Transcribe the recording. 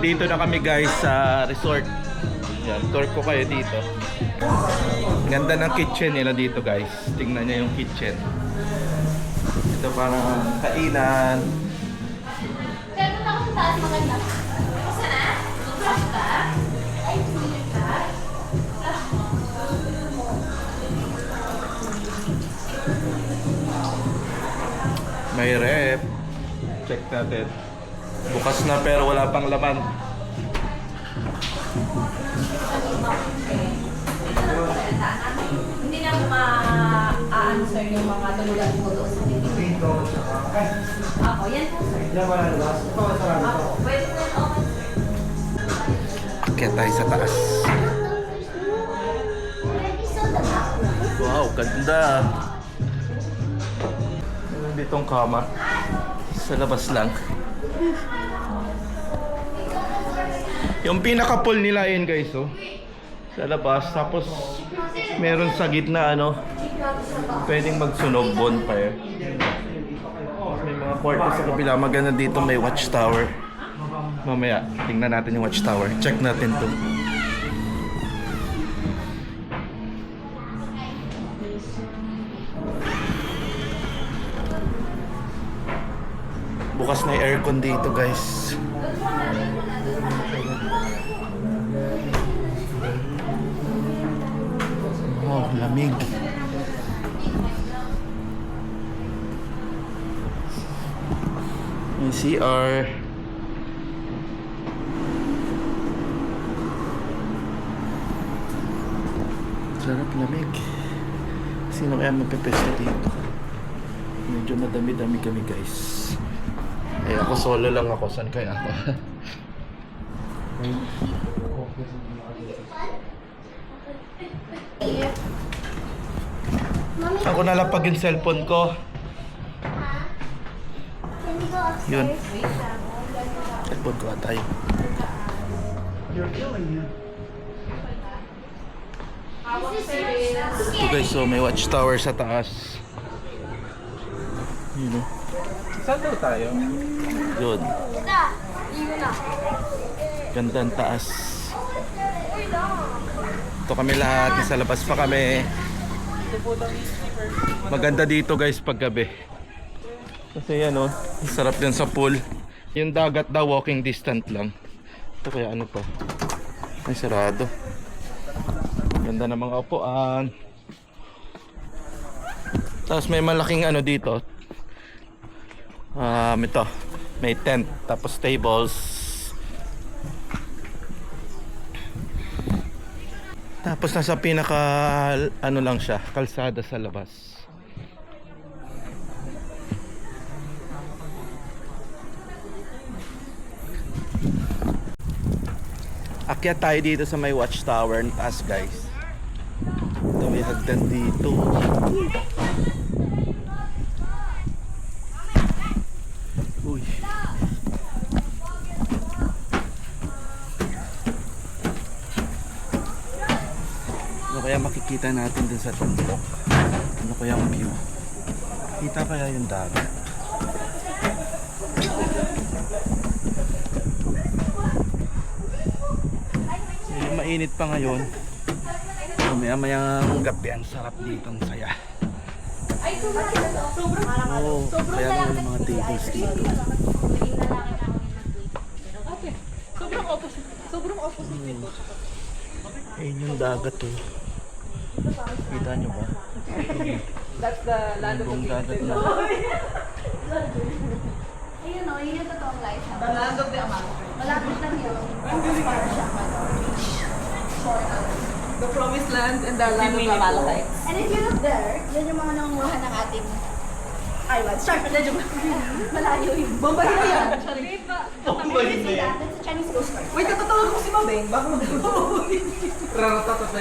Nandito na kami guys sa resort. Yan, tour ko kayo dito. Ganda ng kitchen nila dito guys. Tingnan niyo yung kitchen. Ito parang kainan. Kaya punta ko sa taas maganda. Kasi na? Flash ka? Ay, hindi ka? May rep. Check natin. Bukas na pero wala pang laman. Hindi na ako ma-answer yung mga tulugan mo doon sa dito. Ako, yan po sir. Ako, pwede na ako sir. Kaya tayo sa taas. Wow, ganda. Meron ditong kama. Sa labas lang. Yung pinaka-pool nila yun guys, oh. Sa labas. Tapos meron sa gitna ano, pwedeng magsunog bonfire. May mga kwarto sa kabila. Maganda dito, may watchtower. Mamaya, tingnan natin yung watchtower. Check natin to. Bukas na yung aircon dito guys. Oh, lamig. Yung CR. Sarap, lamig. Sino kaya magpipesta dito? Medyo madami-dami kami guys. Eh ako solo lang ako. Saan kaya ako? Ako nalapag yung cellphone ko. Yun. Cellphone ko atay. Ito guys, so may watchtower sa taas. Yun o. Saan daw tayo? Yun. Ganda ang taas. Ito kami lahat. Nasa labas pa kami. Maganda dito guys pag gabi. Kasi yan o. Sarap din sa pool. Yung dagat daw walking distance lang. Ito kaya ano pa? Ay sarado. Ganda ng mga upuan. Tapos may malaking ano dito. Ito. May tent. Tapos tables. Tapos nasa pinaka ano lang siya, kalsada sa labas. Akyat tayo dito sa may watchtower ng taas guys. Ito may hagdan dito. Uy. Ano kaya makikita natin dun sa tundok? Ano kaya ang view? Kita kaya yung dagat? Mainit pa ngayon. Maya-mayang gabi ang sarap dito, ang saya. Oo, kaya naman yung mga tables dito. Sobrang opposite nito. Ayun yung dagat oh. Kita nyo ba? That's the land of the Buong dagat na. Ayun o, yun yung totoong lighthouse. The land of the Amazon. Malapit lang yun. Para siya. The promised land and the land of the Amalekites. And if you look there, yan yung mga nangunguha ng ating island. Start na dyan. Malayo yun. Bombay na yan. That's the Chinese Coast Guard. Wait, katatawag ko si Mabeng. Baka mag-uwi. Raratatat na